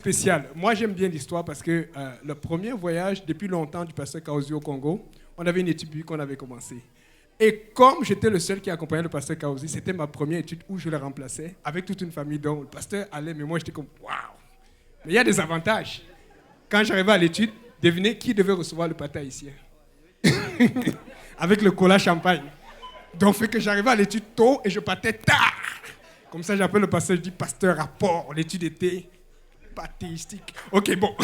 Spécial. Moi, j'aime bien l'histoire parce que le premier voyage, depuis longtemps, du pasteur Kaozi au Congo, on avait une étude biblique qu'on avait commencé. Et comme j'étais le seul qui accompagnait le pasteur Kaozi, c'était ma première étude où je le remplaçais avec toute une famille dont le pasteur allait, mais moi, j'étais comme waouh! Mais il y a des avantages. Quand j'arrivais à l'étude, devinez qui devait recevoir le pâté haïtien avec le cola champagne. Donc, fait que j'arrivais à l'étude tôt et je partais tard. Comme ça, j'appelle le pasteur, je dis pasteur, rapport, l'étude était pathéistique. Ok, bon.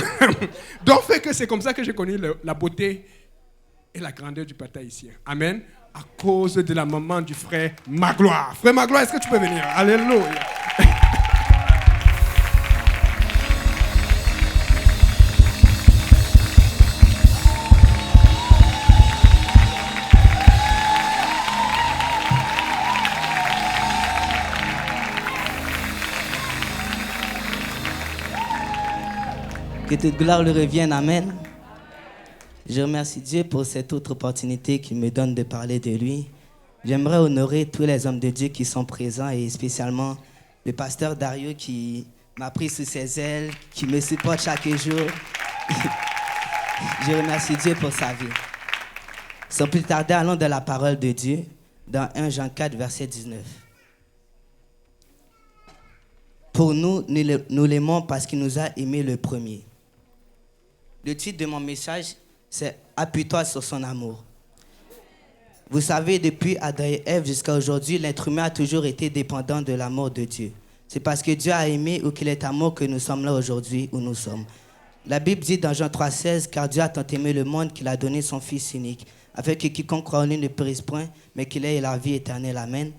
Donc, fait que c'est comme ça que j'ai connu la beauté et la grandeur du pâté haïtien. Amen. À cause de la maman du frère Magloire. Frère Magloire, est-ce que tu peux venir? Alléluia. Que toute gloire lui revienne, amen. Je remercie Dieu pour cette autre opportunité qu'il me donne de parler de lui. J'aimerais honorer tous les hommes de Dieu qui sont présents et spécialement le pasteur Dario qui m'a pris sous ses ailes, qui me supporte chaque jour. Je remercie Dieu pour sa vie. Sans plus tarder, allons dans la parole de Dieu, dans 1 Jean 4, verset 19. Pour nous l'aimons parce qu'il nous a aimés le premier. Le titre de mon message, c'est « Appuie-toi sur son amour ». Vous savez, depuis Adam et Ève jusqu'à aujourd'hui, l'être humain a toujours été dépendant de l'amour de Dieu. C'est parce que Dieu a aimé ou qu'il est amour que nous sommes là aujourd'hui où nous sommes. La Bible dit dans Jean 3,16 « Car Dieu a tant aimé le monde qu'il a donné son Fils unique, afin que quiconque croit en lui ne périsse point, mais qu'il ait la vie éternelle. » Amen.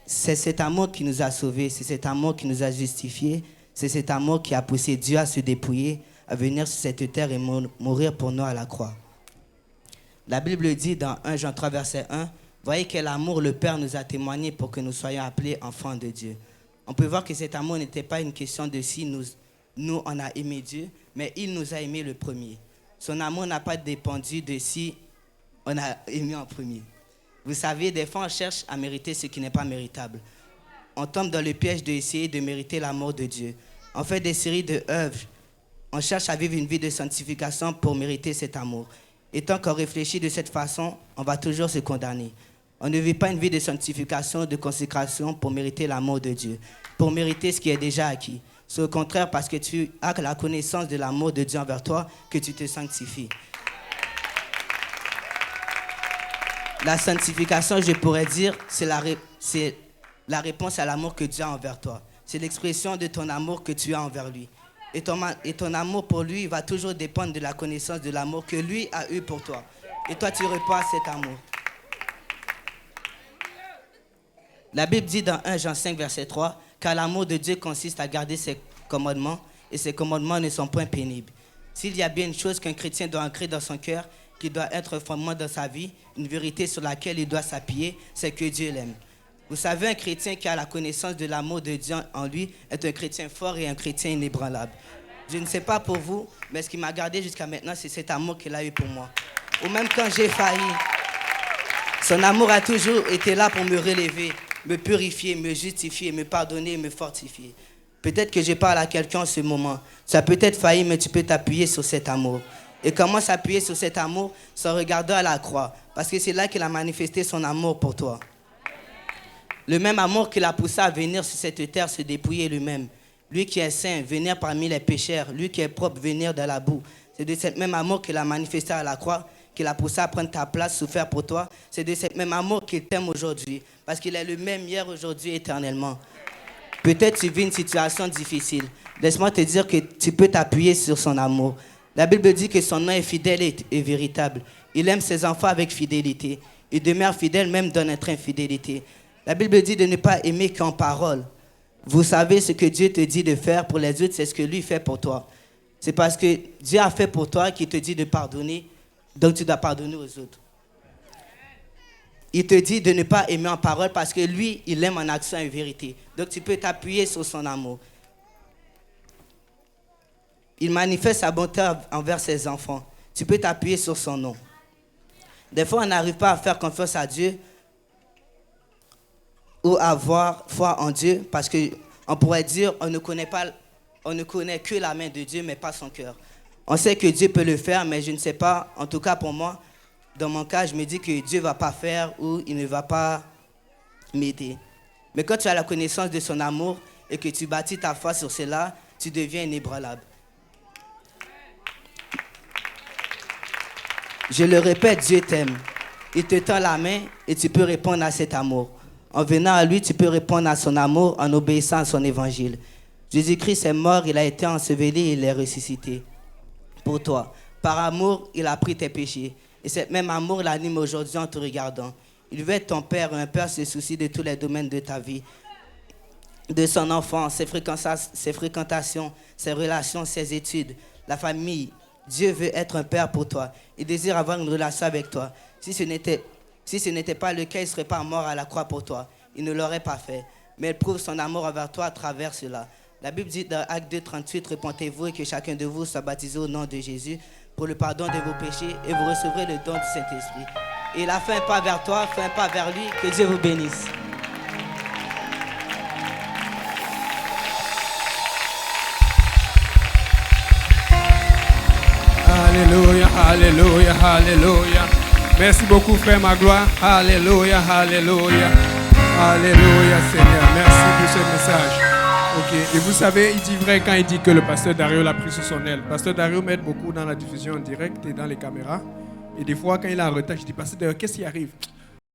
C'est cet amour qui nous a sauvés, c'est cet amour qui nous a justifiés, c'est cet amour qui a poussé Dieu à se dépouiller, à venir sur cette terre et mourir pour nous à la croix. La Bible dit dans 1 Jean 3, verset 1, « Voyez quel amour le Père nous a témoigné pour que nous soyons appelés enfants de Dieu. » On peut voir que cet amour n'était pas une question de si nous on a aimé Dieu, mais il nous a aimé le premier. Son amour n'a pas dépendu de si on a aimé en premier. Vous savez, des fois on cherche à mériter ce qui n'est pas méritable. On tombe dans le piège d'essayer de mériter l'amour de Dieu. On fait des séries d'œuvres. On cherche à vivre une vie de sanctification pour mériter cet amour. Et tant qu'on réfléchit de cette façon, on va toujours se condamner. On ne vit pas une vie de sanctification, de consécration pour mériter l'amour de Dieu, pour mériter ce qui est déjà acquis. C'est au contraire parce que tu as la connaissance de l'amour de Dieu envers toi que tu te sanctifies. La sanctification, je pourrais dire, c'est la réponse à l'amour que Dieu a envers toi. C'est l'expression de ton amour que tu as envers lui. Et ton amour pour lui va toujours dépendre de la connaissance de l'amour que lui a eu pour toi. Et toi, tu réponds à cet amour. La Bible dit dans 1 Jean 5, verset 3, « Car l'amour de Dieu consiste à garder ses commandements, et ses commandements ne sont point pénibles. » S'il y a bien une chose qu'un chrétien doit ancrer dans son cœur, qui doit être un fondement dans sa vie, une vérité sur laquelle il doit s'appuyer, c'est que Dieu l'aime. Vous savez, un chrétien qui a la connaissance de l'amour de Dieu en lui est un chrétien fort et un chrétien inébranlable. Je ne sais pas pour vous, mais ce qui m'a gardé jusqu'à maintenant, c'est cet amour qu'il a eu pour moi. Ou même quand j'ai failli, son amour a toujours été là pour me relever, me purifier, me justifier, me pardonner, me fortifier. Peut-être que je parle à quelqu'un en ce moment. Tu as peut-être failli, mais tu peux t'appuyer sur cet amour. Et comment s'appuyer sur cet amour? Sans regarder à la croix. Parce que c'est là qu'il a manifesté son amour pour toi. Le même amour qui l'a poussé à venir sur cette terre se dépouiller lui-même. Lui qui est saint, venir parmi les pécheurs. Lui qui est propre, venir de la boue. C'est de ce même amour qu'il a manifesté à la croix, qu'il a poussé à prendre ta place, souffrir pour toi. C'est de ce même amour qu'il t'aime aujourd'hui. Parce qu'il est le même hier, aujourd'hui, éternellement. Peut-être tu vis une situation difficile. Laisse-moi te dire que tu peux t'appuyer sur son amour. La Bible dit que son nom est fidèle et véritable. Il aime ses enfants avec fidélité. Il demeure fidèle même dans notre infidélité. La Bible dit de ne pas aimer qu'en parole. Vous savez ce que Dieu te dit de faire pour les autres, c'est ce que lui fait pour toi. C'est parce que Dieu a fait pour toi qu'il te dit de pardonner, donc tu dois pardonner aux autres. Il te dit de ne pas aimer en parole parce que lui, il aime en action et vérité. Donc tu peux t'appuyer sur son amour. Il manifeste sa bonté envers ses enfants. Tu peux t'appuyer sur son nom. Des fois, on n'arrive pas à faire confiance à Dieu ou à avoir foi en Dieu parce qu'on pourrait dire on ne connaît pas On ne connaît que la main de Dieu, mais pas son cœur. On sait que Dieu peut le faire, mais je ne sais pas. En tout cas, pour moi, dans mon cas, je me dis que Dieu ne va pas faire ou il ne va pas m'aider. Mais quand tu as la connaissance de son amour et que tu bâtis ta foi sur cela, tu deviens inébranlable. Je le répète, Dieu t'aime. Il te tend la main et tu peux répondre à cet amour. En venant à lui, tu peux répondre à son amour en obéissant à son évangile. Jésus-Christ est mort, il a été enseveli et il est ressuscité. Pour toi. Par amour, il a pris tes péchés. Et cet même amour l'anime aujourd'hui en te regardant. Il veut être ton père, un père se soucie de tous les domaines de ta vie. De son enfance, ses fréquentations, ses relations, ses études, la famille. Dieu veut être un père pour toi. Il désire avoir une relation avec toi. Si ce n'était pas le cas, il ne serait pas mort à la croix pour toi. Il ne l'aurait pas fait. Mais il prouve son amour envers toi à travers cela. La Bible dit dans Actes 2, 38, répentez-vous et que chacun de vous soit baptisé au nom de Jésus pour le pardon de vos péchés et vous recevrez le don du Saint-Esprit. Et il a fait un pas vers toi, fait un pas vers lui. Que Dieu vous bénisse. Alléluia, alléluia, alléluia. Merci beaucoup, frère Magloire. Alléluia, alléluia. Alléluia, Seigneur. Merci pour ce message. Ok, et vous savez, il dit vrai quand il dit que le pasteur Dario l'a pris sous son aile. Pasteur Dario m'aide beaucoup dans la diffusion en direct et dans les caméras. Et des fois, quand il est en retard, je dis, pasteur Dario, qu'est-ce qui arrive?